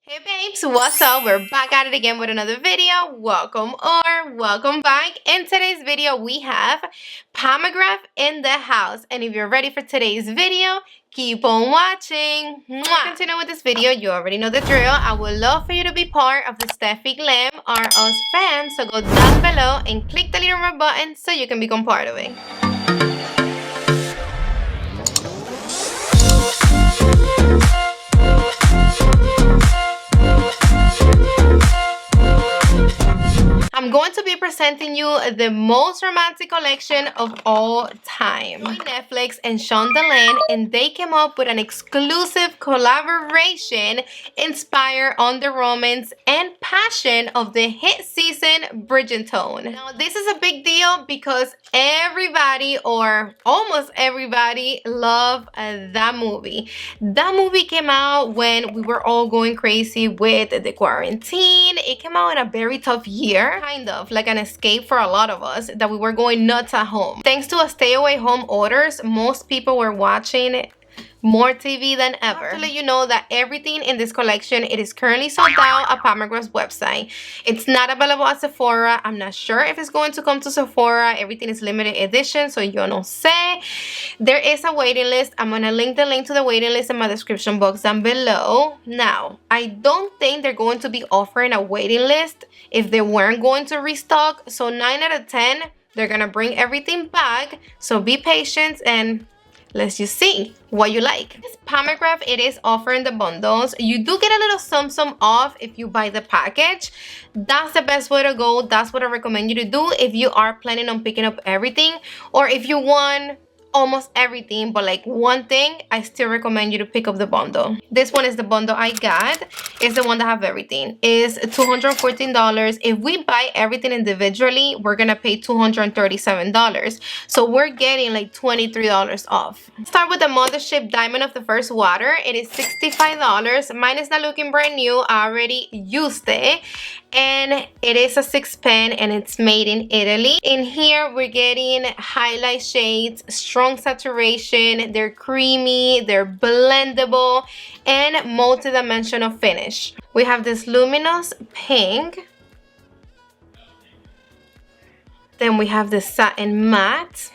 Hey babes, what's up? We're back at it again with another video. Welcome or welcome back. In today's video, we have McGrath in the house. And if you're ready for today's video, keep on watching. Mwah! Continue with this video. You already know the drill. I would love for you to be part of the Stephi Glam or Us fam. So go down below and click the little red button so you can become part of it. I'm going to be presenting you the most romantic collection of all time. Netflix and Shondaland, and they came up with an exclusive collaboration inspired on the romance and passion of the hit season Bridgerton. Now, this is a big deal because everybody, or almost everybody, love that movie. That movie came out when we were all going crazy with the quarantine. It came out in a very tough year. Kind of like an escape for a lot of us, that we were going nuts at home. Thanks to a stay-away home orders, most people were watching more TV than ever. I have to let you know that everything in this collection, it is currently sold out at McGrath's website. It's not available at Sephora. I'm not sure if it's going to come to Sephora. Everything is limited edition, so yo no sé. There is a waiting list. I'm gonna link the link to the waiting list in my description box down below. Now, I don't think they're going to be offering a waiting list if they weren't going to restock. So 9 out of 10, they're gonna bring everything back. So be patient and let's just see what you like. This McGrath, it is offering the bundles. You do get a little sum off if you buy the package. That's the best way to go. That's what I recommend you to do if you are planning on picking up everything, or if you want almost everything but like one thing, I still recommend you to pick up the bundle. This one is the bundle I got. It's the one that have everything. It's $214. If we buy everything individually, we're gonna pay $237. So we're getting like $23 off. Start with the Mothership Diamond of the First Water. It is $65. Mine is not looking brand new. I already used it. And it is a 6 pen and it's made in Italy. In here we're getting highlight shades, strong saturation, they're creamy, they're blendable, and multi-dimensional finish. We have this luminous pink. Then we have the satin matte.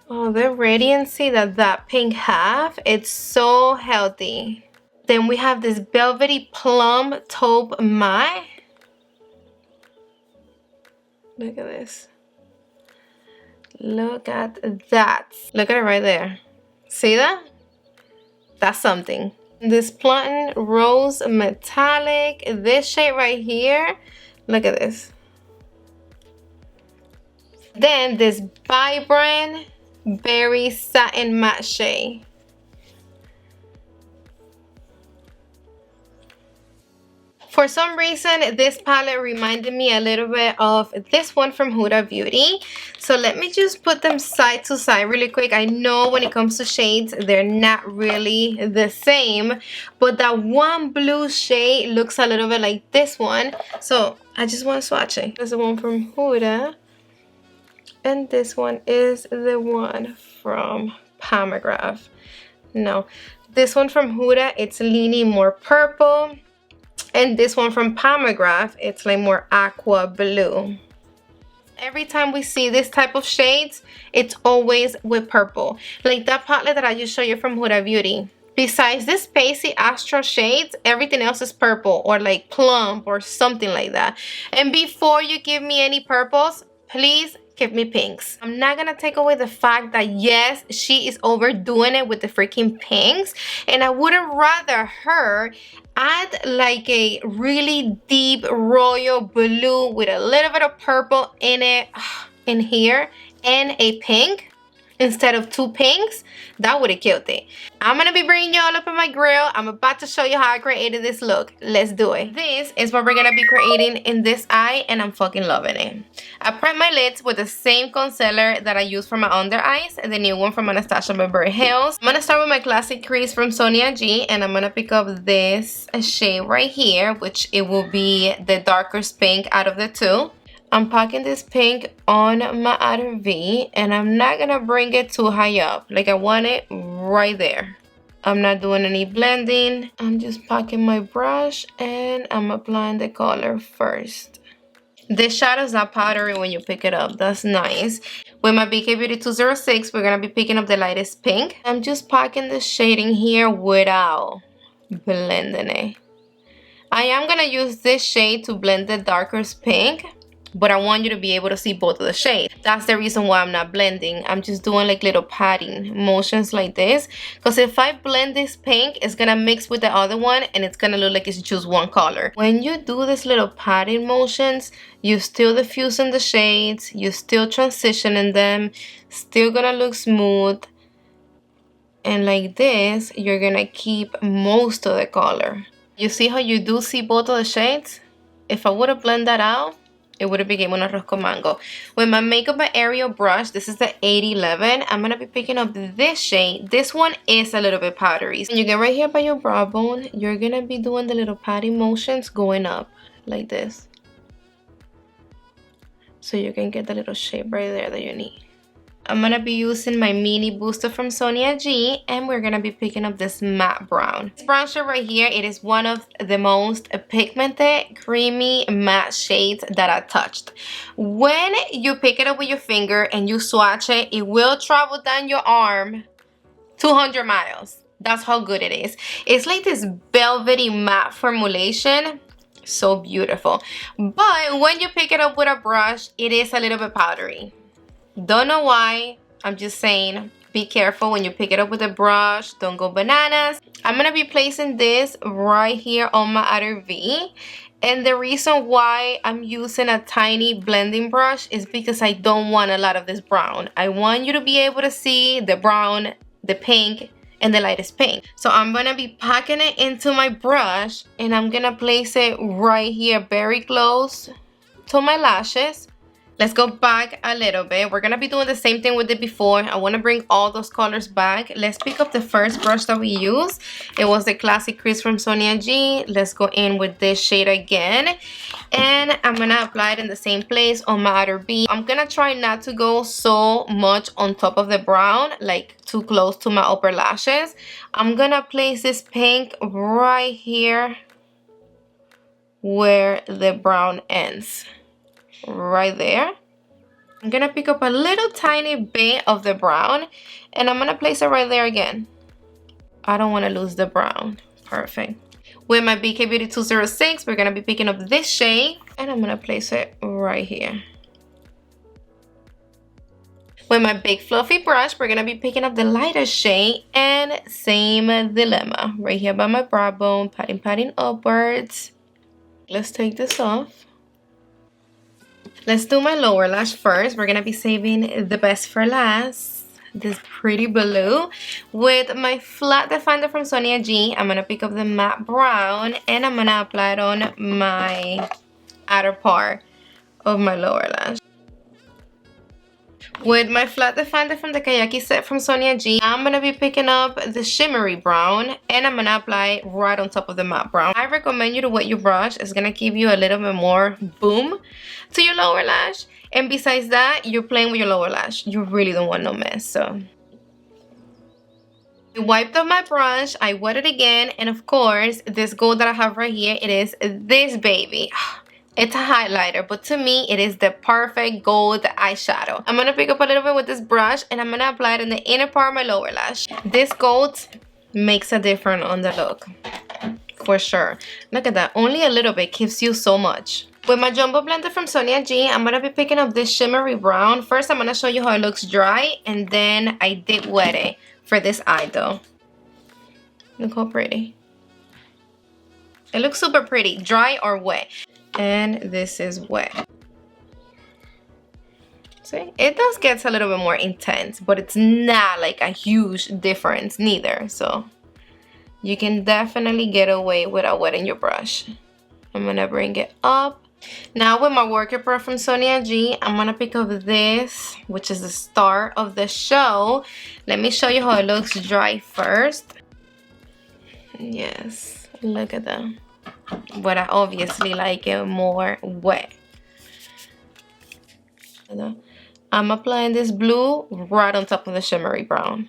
Oh, the radiancy that pink have, it's so healthy. Then we have this velvety plum taupe matte. Look at this. Look at that. Look at it right there. See that? That's something. This Plantain Rose Metallic. This shade right here. Look at this. Then this Vibrant Berry Satin Matte shade. For some reason, this palette reminded me a little bit of this one from Huda Beauty. So let me just put them side to side really quick. I know when it comes to shades, they're not really the same. But that one blue shade looks a little bit like this one. So I just want to swatch it. This is the one from Huda. And this one is the one from McGrath. No, this one from Huda, it's leaning more purple. And this one from McGrath, it's like more aqua blue. Every time we see this type of shades, it's always with purple. Like that palette that I just showed you from Huda Beauty. Besides this Spacey Astral shades, everything else is purple or like plump or something like that. And before you give me any purples, please give me pinks. I'm not gonna take away the fact that yes, she is overdoing it with the freaking pinks, and I wouldn't rather her add like a really deep royal blue with a little bit of purple in it in here and a pink instead of two pinks. That would have killed it. I'm gonna be bringing you all up in my grill. I'm about to show you how I created this look. Let's do it. This is what we're gonna be creating in this eye, and I'm fucking loving it. I prep my lids with the same concealer that I use for my under eyes, the new one from Anastasia Beverly Hills. I'm gonna start with my classic crease from Sonia G, and I'm gonna pick up this shade right here, which it will be the darkest pink out of the two. I'm packing this pink on my outer V, and I'm not gonna bring it too high up. Like I want it right there. I'm not doing any blending. I'm just packing my brush and I'm applying the color first. This shadow's not powdery when you pick it up. That's nice. With my BK Beauty 206, we're going to be picking up the lightest pink. I'm just packing the shading here without blending it. I am going to use this shade to blend the darkest pink, but I want you to be able to see both of the shades. That's the reason why I'm not blending. I'm just doing like little patting motions like this, because if I blend this pink, it's gonna mix with the other one and it's gonna look like it's just one color. When you do this little patting motions, you're still diffusing the shades, you're still transitioning them, still gonna look smooth, and like this you're gonna keep most of the color. You see how you do see both of the shades? If I would have blended that out, it would have become un arroz con mango. With my Makeup by Ariel brush, this is the 811, I'm going to be picking up this shade. This one is a little bit powdery. When you get right here by your brow bone, you're going to be doing the little patting motions going up like this. So you can get the little shape right there that you need. I'm going to be using my mini booster from Sonia G, and we're going to be picking up this matte brown. This brown shade right here, it is one of the most pigmented, creamy matte shades that I touched. When you pick it up with your finger and you swatch it, it will travel down your arm 200 miles. That's how good it is. It's like this velvety matte formulation. So beautiful. But when you pick it up with a brush, it is a little bit powdery. Don't know why. I'm just saying, be careful when you pick it up with a brush. Don't go bananas. I'm going to be placing this right here on my outer V. And the reason why I'm using a tiny blending brush is because I don't want a lot of this brown. I want you to be able to see the brown, the pink, and the lightest pink. So I'm going to be packing it into my brush. And I'm going to place it right here very close to my lashes. Let's go back a little bit. We're going to be doing the same thing we did before. I want to bring all those colors back. Let's pick up the first brush that we used. It was the Classic Crease from Sonia G. Let's go in with this shade again. And I'm going to apply it in the same place on my outer V. I'm going to try not to go so much on top of the brown, like too close to my upper lashes. I'm going to place this pink right here where the brown ends. Right there. I'm gonna pick up a little tiny bit of the brown and I'm gonna place it right there again. I don't want to lose the brown. Perfect. With my BK Beauty 206, we're gonna be picking up this shade and I'm gonna place it right here. With my big fluffy brush, we're gonna be picking up the lighter shade, and same dilemma right here by my brow bone, patting upwards. Let's take this off. Let's do my lower lash first. We're going to be saving the best for last. This pretty blue. With my flat definer from Sonia G, I'm going to pick up the matte brown and I'm going to apply it on my outer part of my lower lash. With my flat definer from the Kayaki set from Sonia G, I'm going to be picking up the shimmery brown and I'm going to apply it right on top of the matte brown. I recommend you to wet your brush. It's going to give you a little bit more boom to your lower lash. And besides that, you're playing with your lower lash. You really don't want no mess. So I wiped off my brush, I wet it again, and of course, this gold that I have right here, it is this baby. It's a highlighter, but to me, it is the perfect gold eyeshadow. I'm going to pick up a little bit with this brush, and I'm going to apply it in the inner part of my lower lash. This gold makes a difference on the look, for sure. Look at that. Only a little bit gives you so much. With my Jumbo Blender from Sonia G, I'm going to be picking up this shimmery brown. First, I'm going to show you how it looks dry, and then I did wet it for this eye, though. Look how pretty. It looks super pretty, dry or wet. And this is wet. See, it does get a little bit more intense, but it's not like a huge difference neither. So you can definitely get away without wetting your brush. I'm gonna bring it up. Now with my worker brush from Sonia G, I'm gonna pick up this, which is the star of the show. Let me show you how it looks dry first. Yes, look at that. But I obviously like it more wet. I'm applying this blue right on top of the shimmery brown.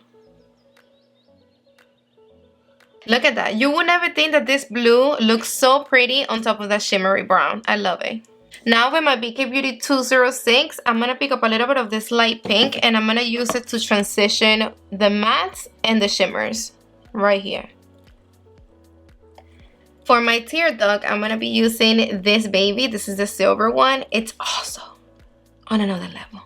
Look at that. You would never think that this blue looks so pretty on top of that shimmery brown. I love it. Now with my BK Beauty 206, I'm going to pick up a little bit of this light pink and I'm going to use it to transition the mattes and the shimmers right here. For my tear duct, I'm going to be using this baby. This is the silver one. It's also on another level.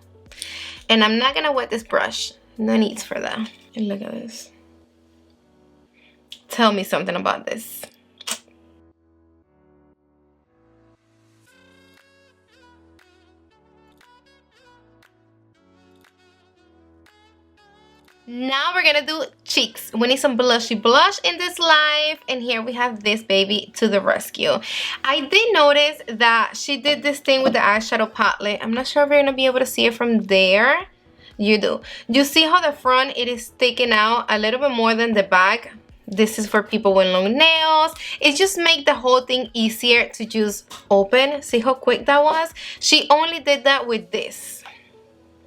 And I'm not going to wet this brush. No needs for that. And look at this. Tell me something about this. Now we're gonna do cheeks. We need some blushy blush in this life, and here we have this baby to the rescue. I did notice that she did this thing with the eyeshadow palette. I'm not sure if you're gonna be able to see it from there. You do. You see how the front, it is sticking out a little bit more than the back. This is for people with long nails. It just makes the whole thing easier to just open. See how quick that was? She only did that with this.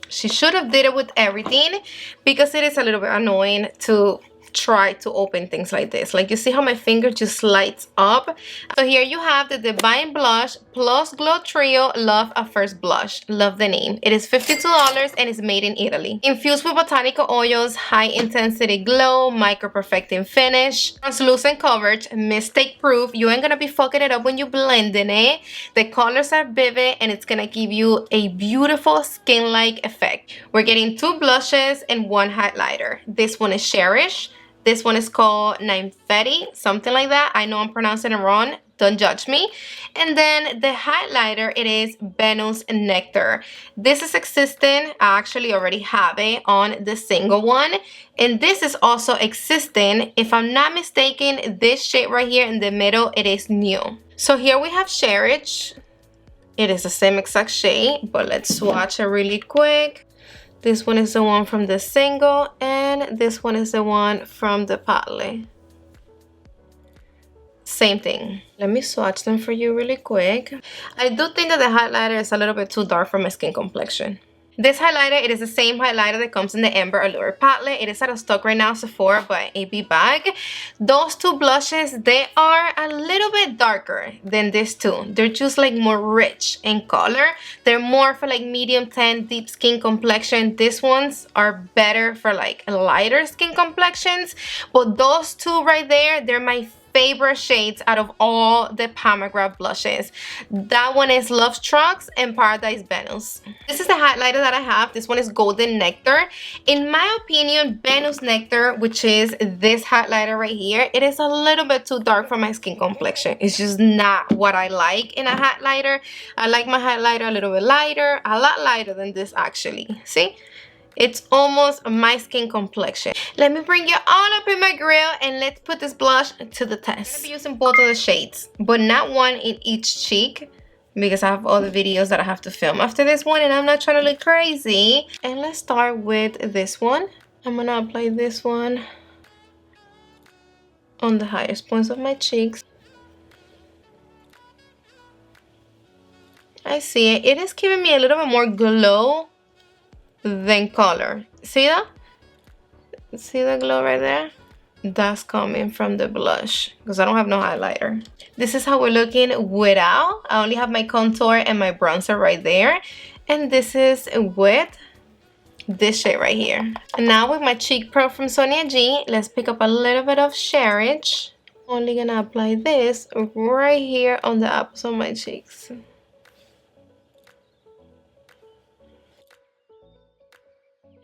She should have did it with everything because it is a little bit annoying to try to open things like this. Like you see how my finger just lights up. So here you have the Divine Blush plus Glow Trio Love at First Blush. Love the name. It is $52 and it's made in Italy. Infused with botanical oils, high intensity glow, micro perfecting finish, translucent coverage, mistake proof. You ain't gonna be fucking it up when you blending it. The colors are vivid and it's gonna give you a beautiful skin-like effect. We're getting 2 blushes and 1 highlighter. This one is Cherish. This one is called Fenty, something like that. I know I'm pronouncing it wrong. Don't judge me. And then the highlighter, it is Venus Nectar. This is existing. I actually already have it on the single one. And this is also existing. If I'm not mistaken, this shade right here in the middle, it is new. So here we have Cherish. It is the same exact shade, but let's swatch it really quick. This one is the one from the single, and this one is the one from the palette. Same thing. Let me swatch them for you really quick. I do think that the highlighter is a little bit too dark for my skin complexion. This highlighter, it is the same highlighter that comes in the Amber Allure palette. It is out of stock right now, Sephora, but a B bag. Those 2 blushes, they are a little bit darker than these 2. They're just like more rich in color. They're more for like medium tan, deep skin complexion. These ones are better for like lighter skin complexions. But those 2 right there, they're my favorite shades out of all the McGrath blushes. That one is Love Trucks and Paradise Venus. This is the highlighter that I have. This one is Golden Nectar. In my opinion, Venus Nectar, which is this highlighter right here, it is a little bit too dark for my skin complexion. It's just not what I like in a highlighter. I like my highlighter a little bit lighter, a lot lighter than this actually. See? It's almost my skin complexion. Let me bring you all up in my grill and let's put this blush to the test. I'm gonna be using both of the shades, but not one in each cheek because I have other videos that I have to film after this one and I'm not trying to look crazy. And let's start with this one. I'm gonna apply this one on the highest points of my cheeks. I see it. It is giving me a little bit more glow than color. See that? See the glow right there? That's coming from the blush because I don't have no highlighter. This is how we're looking without. I only have my contour and my bronzer right there. And this is with this shade right here. And now with my Cheek Pro from Sonia G, let's pick up a little bit of Cherish. Only gonna apply this right here on the apples of my cheeks.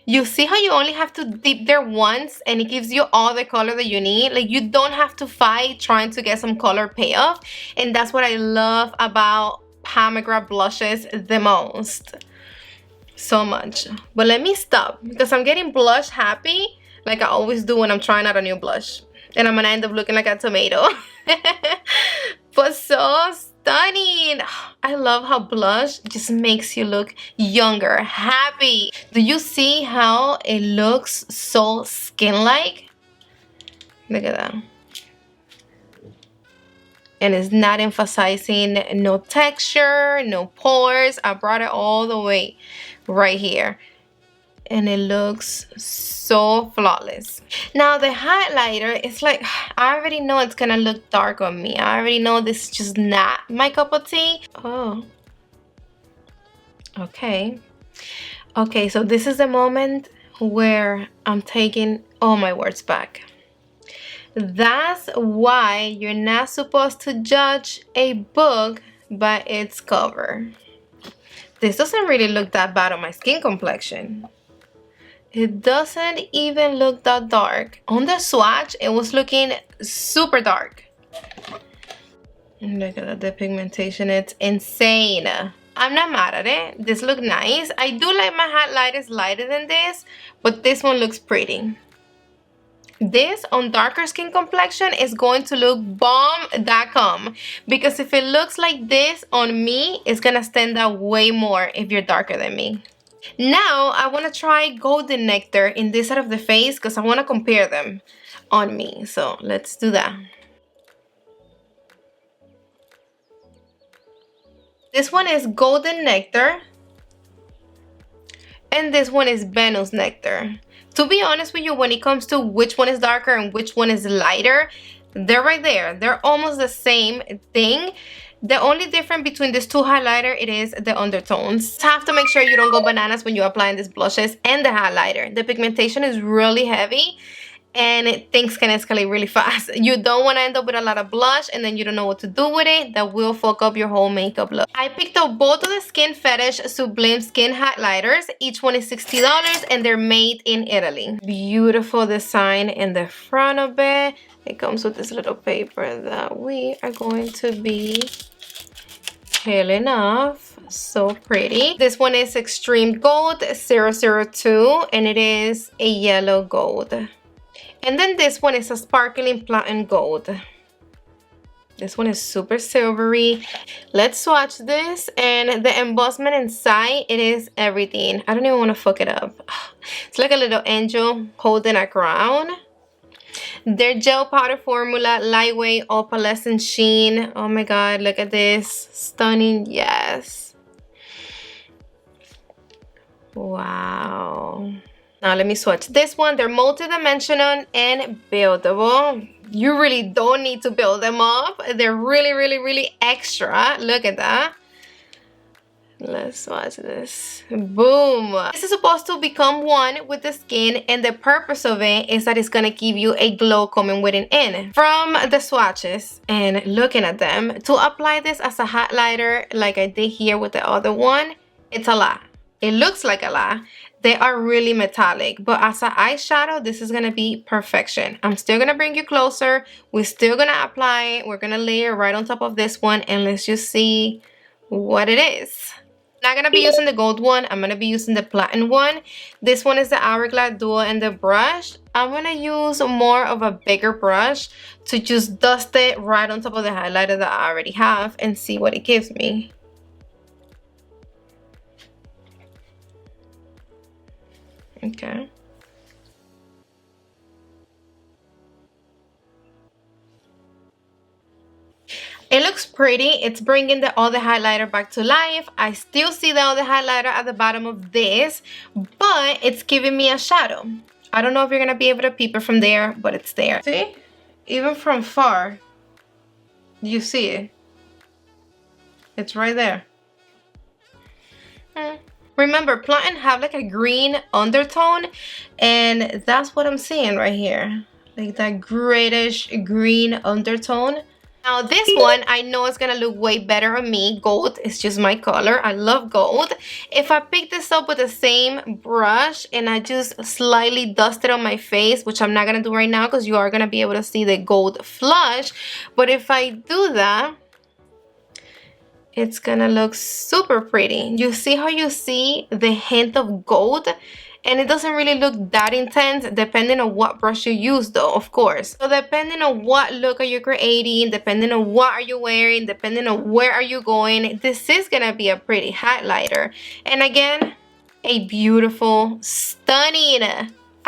You see how you only have to dip there once and it gives you all the color that you need? Like you don't have to fight trying to get some color payoff. And that's what I love about McGrath blushes the most. So much. But let me stop because I'm getting blush happy like I always do when I'm trying out a new blush. And I'm gonna end up looking like a tomato. But so stunning. I love how blush just makes you look younger, happy. Do you see how it looks so skin-like? Look at that. And it's not emphasizing no texture, no pores. I brought it all the way right here. and it looks so flawless. Now the highlighter, it's like, I already know it's gonna look dark on me. I already know this is just not my cup of tea. Oh, okay. Okay, so this is the moment where I'm taking all my words back. That's why you're not supposed to judge a book by its cover. This doesn't really look that bad on my skin complexion. It doesn't even look that dark. On the swatch, it was looking super dark. Look at that, the pigmentation, it's insane. I'm not mad at it. This looks nice. I do like my highlighters lighter than this, but this one looks pretty. This on darker skin complexion is going to look bomb.com, because if it looks like this on me, it's gonna stand out way more if you're darker than me. Now I want to try Golden Nectar in this side of the face because I want to compare them on me. So let's do that. This one is Golden Nectar, and this one is Venus Nectar. To be honest with you, when it comes to which one is darker and which one is lighter, they're right there. They're almost the same thing. The only difference between these two highlighter, it is the undertones. You have to make sure you don't go bananas when you're applying these blushes and the highlighter. The pigmentation is really heavy and things can escalate really fast. You don't want to end up with a lot of blush and then you don't know what to do with it. That will fuck up your whole makeup look. I picked up both of the Skin Fetish Sublime Skin Highlighters. Each one is $60 and they're made in Italy. Beautiful design in the front of it. It comes with this little paper that we are going to be peeling off. So pretty. This one is Extreme Gold 002 and it is a yellow gold. And then this one is a sparkling platinum gold. This one is super silvery. Let's swatch this. And the embossment inside, it is everything. I don't even want to fuck it up. It's like a little angel holding a crown. Their gel powder formula, lightweight, opalescent sheen. Oh my god, look at this. Stunning, yes. Wow. Now let me swatch this one. They're multi-dimensional and buildable. You really don't need to build them up. They're really, really, really extra. Look at that. Let's swatch this. Boom. This is supposed to become one with the skin, and the purpose of it is that it's gonna give you a glow coming within in. From the swatches and looking at them, to apply this as a highlighter like I did here with the other one, it's a lot. It looks like a lot. They are really metallic, but as an eyeshadow, this is gonna be perfection. I'm still gonna bring you closer. We're still gonna apply it. We're gonna layer right on top of this one, and let's just see what it is. I'm not gonna be using the gold one. I'm gonna be using the platinum one. This one is the Hourglass Duo and the brush. I'm gonna use more of a bigger brush to just dust it right on top of the highlighter that I already have and see what it gives me. Okay. It looks pretty. It's bringing the other highlighter back to life. I still see the other highlighter at the bottom of this, but it's giving me a shadow. I don't know if you're gonna be able to peep it from there, but it's there. See? Even from far, you see it. It's right there. Remember, platinum have like a green undertone, and that's what I'm seeing right here. Like that grayish green undertone. Now this one, I know it's gonna look way better on me. Gold is just my color. I love gold. If I pick this up with the same brush and I just slightly dust it on my face, which I'm not gonna do right now because you are gonna be able to see the gold flush. But if I do that, it's gonna look super pretty. You see how you see the hint of gold? And it doesn't really look that intense depending on what brush you use though, of course. So depending on what look are you creating, depending on what are you wearing, depending on where are you going, this is gonna be a pretty highlighter. And again, a beautiful, stunning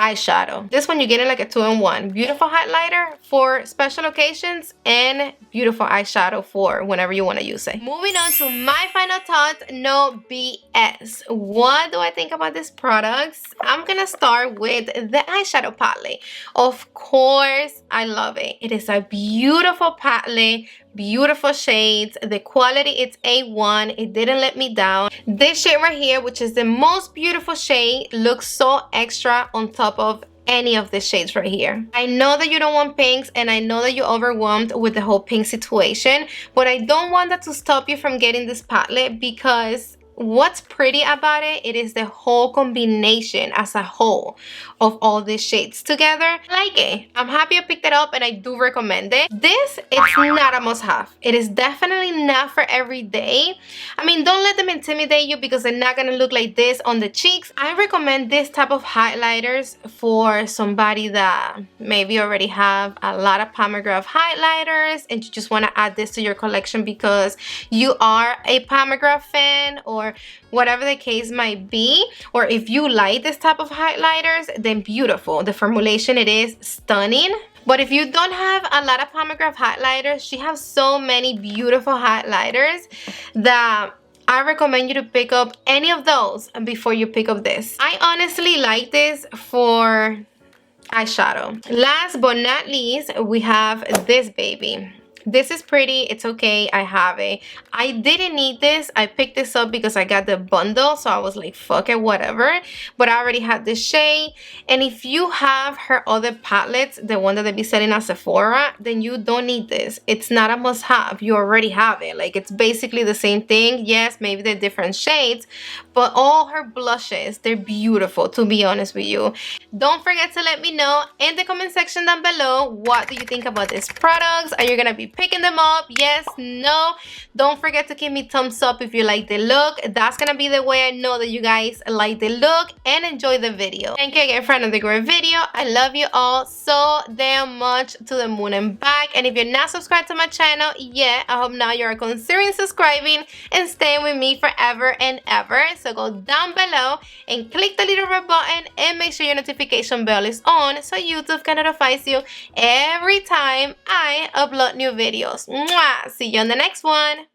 eyeshadow. This one you get in like a 2-in-1. Beautiful highlighter for special occasions and beautiful eyeshadow for whenever you want to use it. Moving on to my final thoughts, no BS. What do I think about these products? I'm gonna start with the eyeshadow palette. Of course, I love it. It is a beautiful palette. Beautiful shades. The quality, it's A1. It didn't let me down. This shade right here, which is the most beautiful shade, looks so extra on top of any of the shades right here. I know that you don't want pinks, and I know that you're overwhelmed with the whole pink situation, but I don't want that to stop you from getting this palette, because what's pretty about it, it is the whole combination as a whole of all these shades together. I like it. I'm happy I picked it up, and I do recommend it. This, it's not a must-have. It is definitely not for every day. I mean, don't let them intimidate you because they're not gonna look like this on the cheeks. I recommend this type of highlighters for somebody that maybe already have a lot of McGrath highlighters and you just want to add this to your collection because you are a McGrath fan, or whatever the case might be. Or if you like this type of highlighters, then beautiful. The formulation, it is stunning. But if you don't have a lot of McGrath highlighters, she has so many beautiful highlighters that I recommend you to pick up any of those before you pick up this. I honestly like this for eyeshadow. Last but not least, we have this baby. This is pretty. It's okay. I have it. I didn't need this. I picked this up because I got the bundle, so I was like, fuck it, whatever. But I already had this shade. And if you have her other palettes, the one that they be selling at Sephora, then you don't need this. It's not a must-have. You already have it. Like, it's basically the same thing. Yes, maybe they're different shades, but all her blushes, they're beautiful, to be honest with you. Don't forget to let me know in the comment section down below, what do you think about these products? Are you gonna be picking them up? Yes, no? Don't forget to give me thumbs up if you like the look. That's gonna be the way I know that you guys like the look and enjoy the video. Thank you again for another great video. I love you all so damn much, to the moon and back. And if you're not subscribed to my channel yet, I hope now you're considering subscribing and staying with me forever and ever. So go down below and click the little red button and make sure your notification bell is on so YouTube can notify you every time I upload new videos. Mwah! See you on the next one.